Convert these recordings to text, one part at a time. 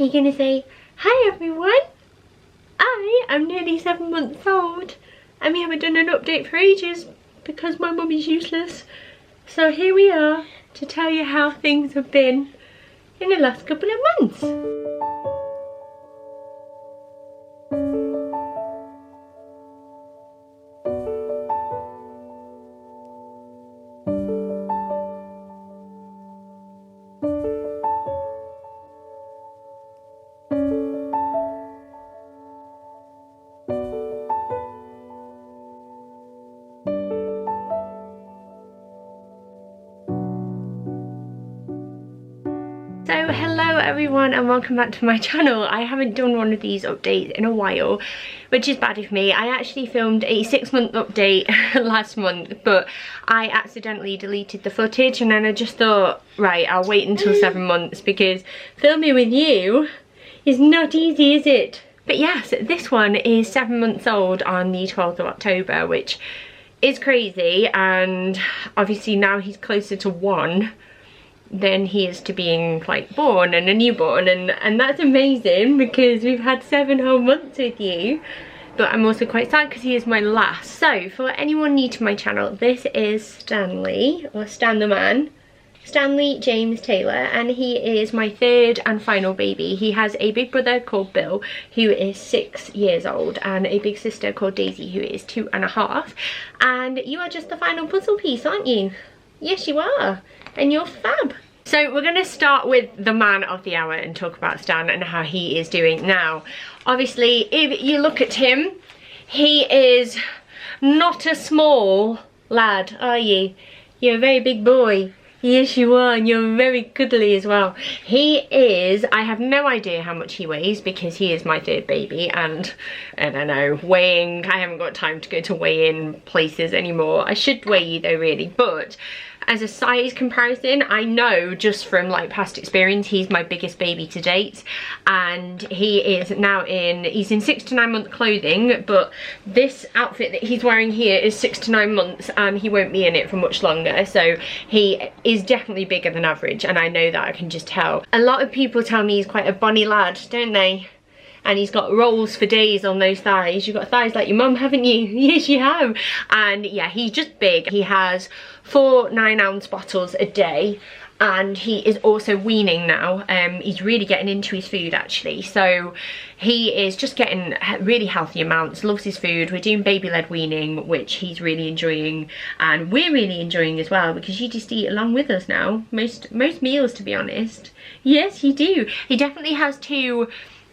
You're gonna say, hi everyone, I am nearly 7 months old and we haven't done an update for ages because my mum is useless. So here we are to tell you how things have been in the last couple of months. So hello everyone and welcome back to my channel. I haven't done one of these updates in a while, which is bad of me. I actually filmed a 6-month update last month, but I accidentally deleted the footage and then I just thought, right, I'll wait until 7 months because filming with you is not easy, is it? But yes, this one is 7 months old on the 12th of October, which is crazy, and obviously now he's closer to 1 than he is to being like born and a newborn, and that's amazing because we've had 7 whole months with you. But I'm also quite sad because he is my last. So for anyone new to my channel, this is Stanley, or Stan the man, Stanley James Taylor, and he is my 3rd and final baby. He has a big brother called Bill who is 6 years old and a big sister called Daisy who is 2.5, and you are just the final puzzle piece, aren't you? Yes you are, and you're fab. So we're going to start with the man of the hour and talk about Stan and how he is doing now. Obviously, if you look at him, he is not a small lad, are you? You're a very big boy. Yes you are, and you're very cuddly as well. He is, I have no idea how much he weighs because he is my 3rd baby, and I don't know, weighing, I haven't got time to go to weigh-in places anymore. I should weigh you though really, but as a size comparison, I know just from like past experience, he's my biggest baby to date, and he is now he's in 6 to 9 month clothing, but this outfit that he's wearing here is 6 to 9 months and he won't be in it for much longer, so he is definitely bigger than average, and I know that, I can just tell. A lot of people tell me he's quite a bonny lad, don't they? And he's got rolls for days on those thighs. You've got thighs like your mum, haven't you? Yes, you have. And yeah, he's just big. He has 4 9-ounce bottles a day, and he is also weaning now. He's really getting into his food actually. So he is just getting really healthy amounts, loves his food. We're doing baby-led weaning, which he's really enjoying, and we're really enjoying as well because you just eat along with us now. Most meals, to be honest. Yes, you do. He definitely has 2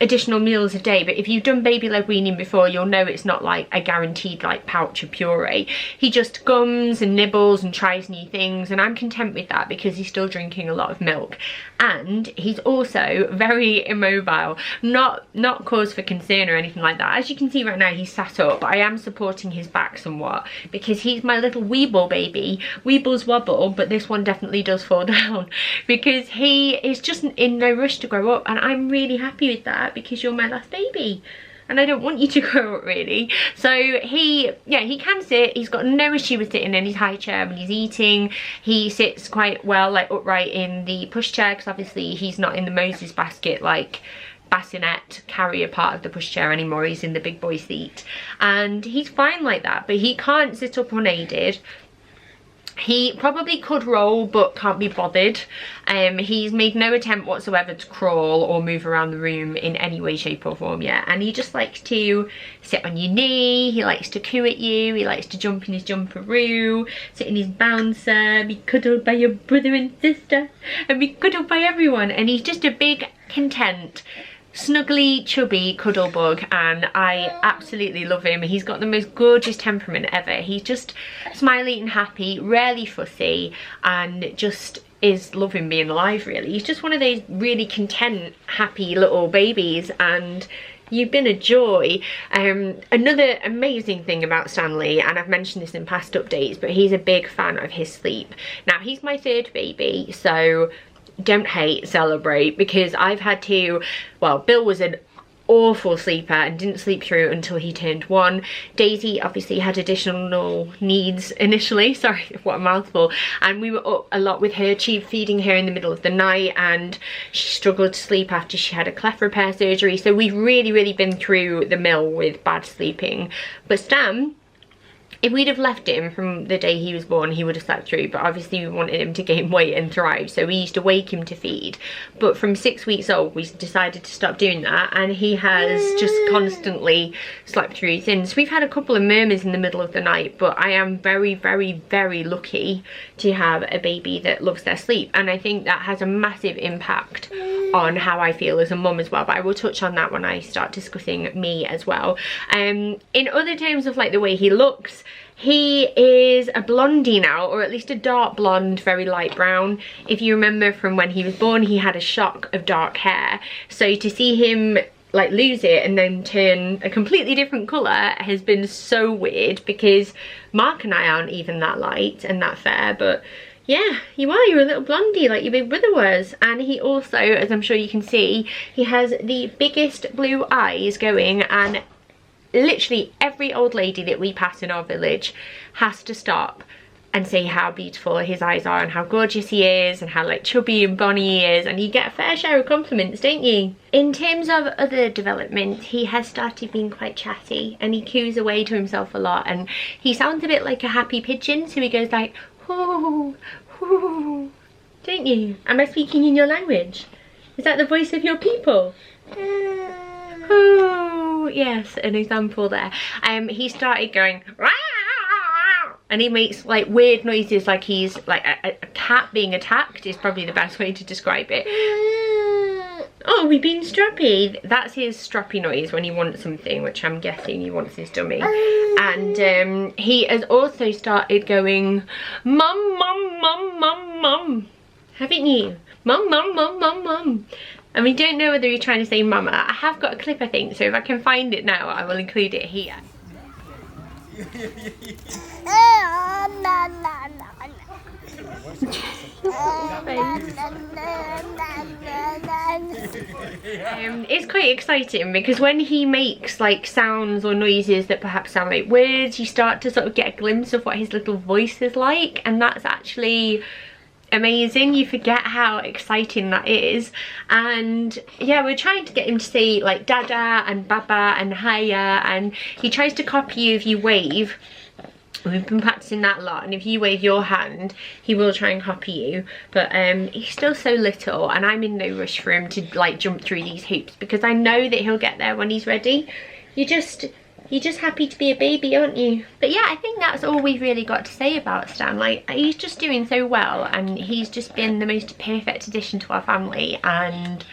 additional meals a day, but if you've done baby-led weaning before, you'll know it's not like a guaranteed like pouch of puree. He just gums and nibbles and tries new things, and I'm content with that because he's still drinking a lot of milk, and he's also very immobile. Not cause for concern or anything like that. As you can see right now, he's sat up, but I am supporting his back somewhat because he's my little weeble baby. Weebles wobble, but this one definitely does fall down because he is just in no rush to grow up, and I'm really happy with that because you're my last baby and I don't want you to grow up really. So he can sit. He's got no issue with sitting in his high chair when he's eating. He sits quite well like upright in the pushchair because obviously he's not in the Moses basket like bassinet carrier part of the pushchair anymore. He's in the big boy seat and he's fine like that, but he can't sit up unaided. He probably could roll but can't be bothered. He's made no attempt whatsoever to crawl or move around the room in any way, shape or form yet, and he just likes to sit on your knee, he likes to coo at you, he likes to jump in his jumperoo, sit in his bouncer, be cuddled by your brother and sister, and be cuddled by everyone, and he's just a big, content, snuggly, chubby cuddle bug, and I absolutely love him. He's got the most gorgeous temperament ever. He's just smiley and happy, rarely fussy, and just is loving being alive really. He's just one of those really content, happy little babies, and you've been a joy. Another amazing thing about Stanley, and I've mentioned this in past updates, but he's a big fan of his sleep. Now he's my 3rd baby, so don't hate, celebrate, because I've had to, well, Bill was an awful sleeper and didn't sleep through until he turned 1. Daisy obviously had additional needs initially, sorry what a mouthful, and we were up a lot with her, tube feeding her in the middle of the night, and she struggled to sleep after she had a cleft repair surgery. So we've really been through the mill with bad sleeping. But Stan, if we'd have left him from the day he was born, he would have slept through, but obviously we wanted him to gain weight and thrive, so we used to wake him to feed. But from 6 weeks old, we decided to stop doing that, and he has just constantly slept through since. We've had a couple of murmurs in the middle of the night, but I am very lucky to have a baby that loves their sleep, and I think that has a massive impact on how I feel as a mum as well, but I will touch on that when I start discussing me as well. In other terms of like the way he looks, he is a blondie now, or at least a dark blonde, very light brown. If you remember from when he was born, he had a shock of dark hair, so to see him like lose it and then turn a completely different colour has been so weird, because Mark and I aren't even that light and that fair, but yeah, you're a little blondie like your big brother was. And he also, as I'm sure you can see, he has the biggest blue eyes going, and literally every old lady that we pass in our village has to stop and say how beautiful his eyes are and how gorgeous he is and how like chubby and bonny he is, and you get a fair share of compliments, don't you? In terms of other development, he has started being quite chatty, and he coos away to himself a lot, and he sounds a bit like a happy pigeon, so he goes like, "Hoo, hoo," don't you? Am I speaking in your language? Is that the voice of your people? Hoo, yes, an example there. He started going, "Rah!" and he makes like weird noises, like he's like a cat being attacked is probably the best way to describe it. Oh, we've been stroppy. That's his stroppy noise when he wants something, which I'm guessing he wants his dummy. And he has also started going, "Mum, mum, mum, mum, mum," haven't you? Mum, mum, mum, mum, mum. And we don't know whether he's trying to say mama. I have got a clip, I think, so if I can find it now, I will include it here. It's quite exciting, because when he makes like sounds or noises that perhaps sound like words, you start to sort of get a glimpse of what his little voice is like, and that's actually amazing. You forget how exciting that is. And yeah, we're trying to get him to say like dada and baba and hiya, and he tries to copy you if you wave. We've been practicing that a lot, and if you wave your hand, he will try and copy you. But he's still so little, and I'm in no rush for him to like jump through these hoops, because I know that he'll get there when he's ready. You're just happy to be a baby, aren't you? But yeah, I think that's all we've really got to say about Stan. Like, he's just doing so well, and he's just been the most perfect addition to our family, and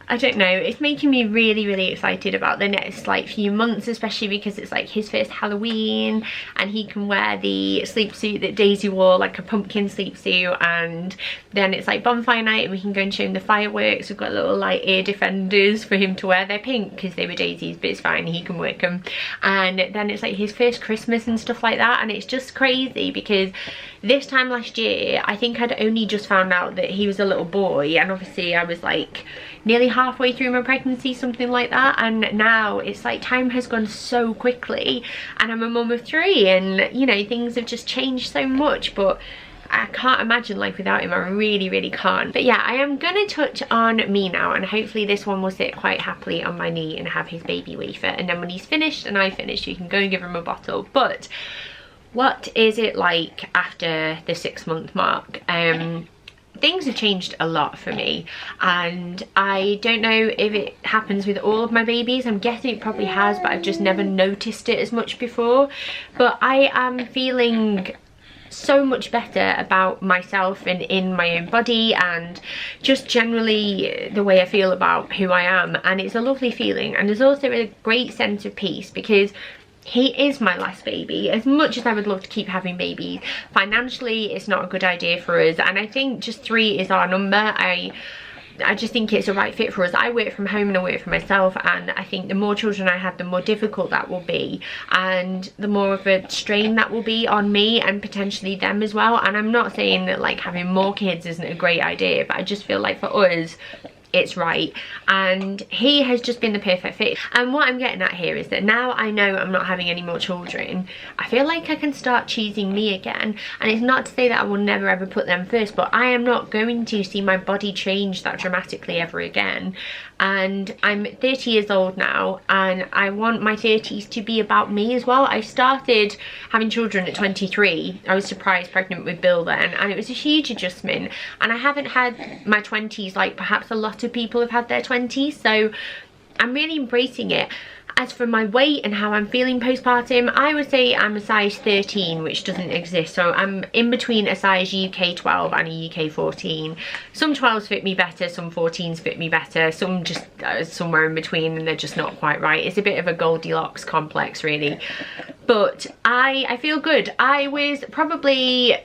I don't know, it's making me really excited about the next like few months, especially because it's like his first Halloween, and he can wear the sleep suit that Daisy wore, like a pumpkin sleep suit, and then it's like bonfire night and we can go and show him the fireworks. We've got little like ear defenders for him to wear. They're pink because they were Daisy's, but it's fine, he can work them. And then it's like his first Christmas and stuff like that, and it's just crazy because this time last year I think I'd only just found out that he was a little boy, and obviously I was like nearly halfway through my pregnancy, something like that, and now it's like time has gone so quickly, and I'm a mum of 3, and you know, things have just changed so much, but I can't imagine life without him. I really can't. But yeah, I am gonna touch on me now, and hopefully this one will sit quite happily on my knee and have his baby wafer, and then when he's finished and I finish, you can go and give him a bottle. But what is it like after the 6-month mark? Things have changed a lot for me, and I don't know if it happens with all of my babies. I'm guessing it probably has, but I've just never noticed it as much before. But I am feeling so much better about myself and in my own body, and just generally the way I feel about who I am, and it's a lovely feeling. And there's also a great sense of peace, because he is my last baby. As much as I would love to keep having babies, financially it's not a good idea for us, and I think just 3 is our number. I just think it's a right fit for us. I work from home and I work for myself, and I think the more children I have, the more difficult that will be, and the more of a strain that will be on me and potentially them as well. And I'm not saying that like having more kids isn't a great idea, but I just feel like for us it's right, and he has just been the perfect fit. And what I'm getting at here is that now I know I'm not having any more children, I feel like I can start choosing me again. And it's not to say that I will never ever put them first, but I am not going to see my body change that dramatically ever again. And I'm 30 years old now, and I want my 30s to be about me as well. I started having children at 23. I was surprised pregnant with Bill then, and it was a huge adjustment, and I haven't had my 20s like perhaps a lot of people have had their 20s, so I'm really embracing it. As for my weight and how I'm feeling postpartum, I would say I'm a size 13, which doesn't exist. So I'm in between a size UK 12 and a UK 14. Some 12s fit me better, some 14s fit me better, some just somewhere in between, and they're just not quite right. It's a bit of a Goldilocks complex, really. But I feel good. I was probably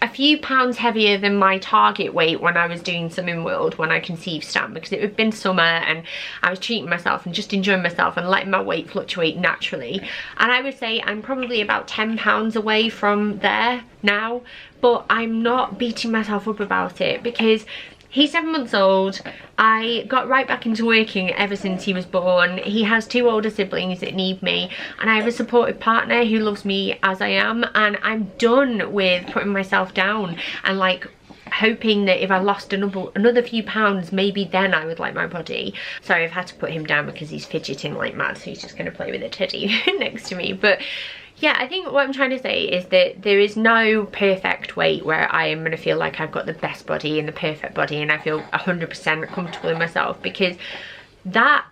a few pounds heavier than my target weight when I was doing Slimming World when I conceived Stan, because it had been summer and I was treating myself and just enjoying myself and letting my weight fluctuate naturally. And I would say I'm probably about 10 pounds away from there now, but I'm not beating myself up about it because he's 7 months old. I got right back into working ever since he was born. He has 2 older siblings that need me, and I have a supportive partner who loves me as I am, and I'm done with putting myself down and like hoping that if I lost another few pounds, maybe then I would like my body. Sorry, I've had to put him down because he's fidgeting like mad, so he's just going to play with a teddy next to me. But yeah, I think what I'm trying to say is that there is no perfect weight where I am going to feel like I've got the best body and the perfect body and I feel 100% comfortable in myself, because that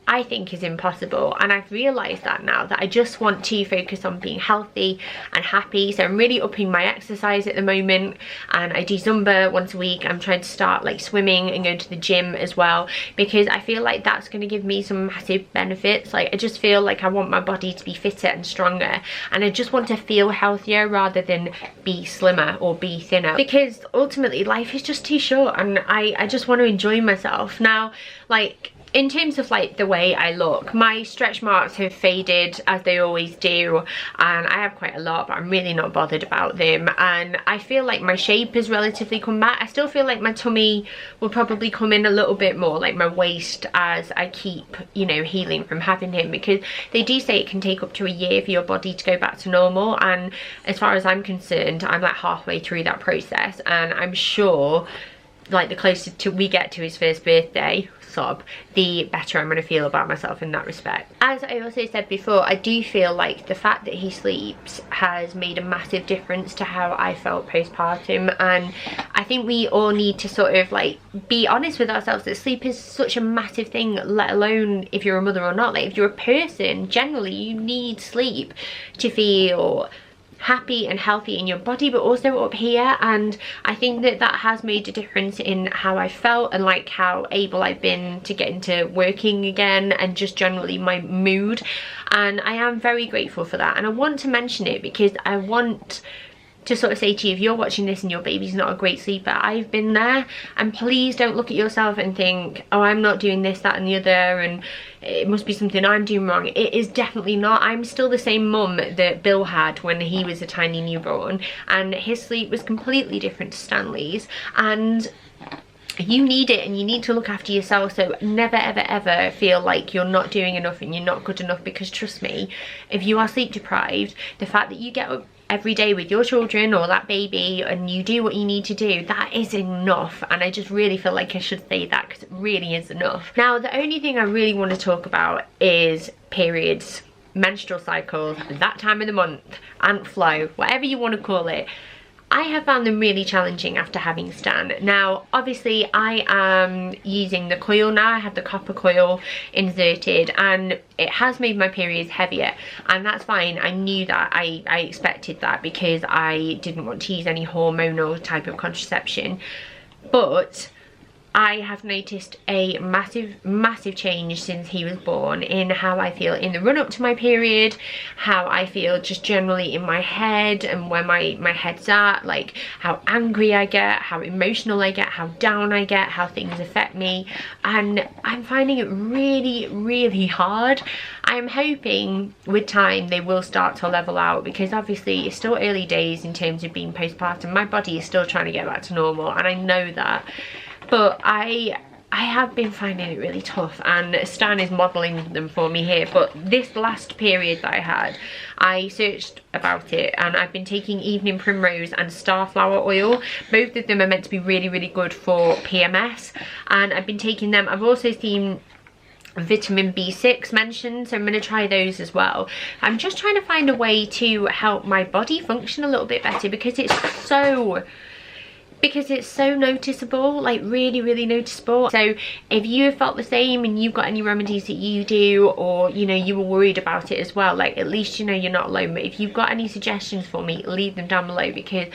I think is impossible. And I've realised that now, that I just want to focus on being healthy and happy. So I'm really upping my exercise at the moment, and I do Zumba once a week. I'm trying to start like swimming and going to the gym as well, because I feel like that's going to give me some massive benefits. Like I just feel like I want my body to be fitter and stronger, and I just want to feel healthier rather than be slimmer or be thinner, because ultimately life is just too short and I just want to enjoy myself. Now, like in terms of like the way I look, my stretch marks have faded as they always do, and I have quite a lot, but I'm really not bothered about them. And I feel like my shape has relatively come back. I still feel like my tummy will probably come in a little bit more, like my waist, as I keep, you know, healing from having him, because they do say it can take up to a year for your body to go back to normal. And as far as I'm concerned, I'm like halfway through that process, and I'm sure like the closer to we get to his first birthday, the better I'm going to feel about myself in that respect. As I also said before, I do feel like the fact that he sleeps has made a massive difference to how I felt postpartum, and I think we all need to sort of like be honest with ourselves that sleep is such a massive thing, let alone if you're a mother or not. Like if you're a person, generally you need sleep to feel happy and healthy in your body, but also up here. And I think that that has made a difference in how I felt and like how able I've been to get into working again, and just generally my mood. And I am very grateful for that, and I want to mention it because I want to sort of say to you, if you're watching this and your baby's not a great sleeper, I've been there. And please don't look at yourself and think, oh, I'm not doing this, that and the other, and it must be something I'm doing wrong. It is definitely not. I'm still the same mum that Bill had when he was a tiny newborn, and his sleep was completely different to Stanley's, and you need it, and you need to look after yourself. So never ever ever feel like you're not doing enough and you're not good enough, because trust me, if you are sleep deprived, the fact that you get up every day with your children or that baby and you do what you need to do, that is enough. And I just really feel like I should say that, because it really is enough. Now, the only thing I really want to talk about is periods, menstrual cycles, that time of the month, ant flow, whatever you want to call it. I have found them really challenging after having Stan. Now, obviously, I am using the coil now. I have the copper coil inserted, and it has made my periods heavier, and that's fine. I knew that. I expected that, because I didn't want to use any hormonal type of contraception. But I have noticed a massive change since he was born in how I feel in the run up to my period, how I feel just generally in my head and where my head's at, like how angry I get, how emotional I get, how down I get, how things affect me. And I'm finding it really hard. I'm hoping with time they will start to level out, because obviously it's still early days in terms of being postpartum. My body is still trying to get back to normal, and I know that. But I I have been finding it really tough, and Stan is modelling them for me here, but this last period that I had, I searched about it and I've been taking evening primrose and starflower oil. Both of them are meant to be really, really good for PMS, and I've been taking them. I've also seen vitamin B6 mentioned, so I'm going to try those as well. I'm just trying to find a way to help my body function a little bit better, because it's so noticeable, like really, really noticeable. So if you have felt the same and you've got any remedies that you do, or you know, you were worried about it as well, like at least you know you're not alone. But if you've got any suggestions for me, leave them down below, because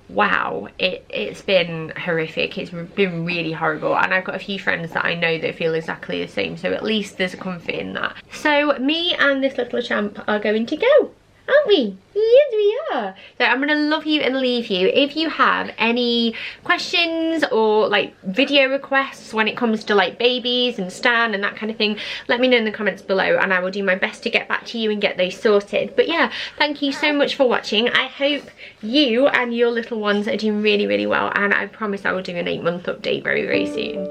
wow, it's been horrific. It's been really horrible, and I've got a few friends that I know that feel exactly the same, so at least there's a comfort in that. So me and this little champ are going to go, aren't we? Yes, we are. So I'm gonna love you and leave you. If you have any questions or like video requests when it comes to like babies and Stan and that kind of thing, let me know in the comments below, and I will do my best to get back to you and get those sorted. But yeah, thank you so much for watching. I hope you and your little ones are doing really, really well, and I promise I will do an 8-month update very, very soon.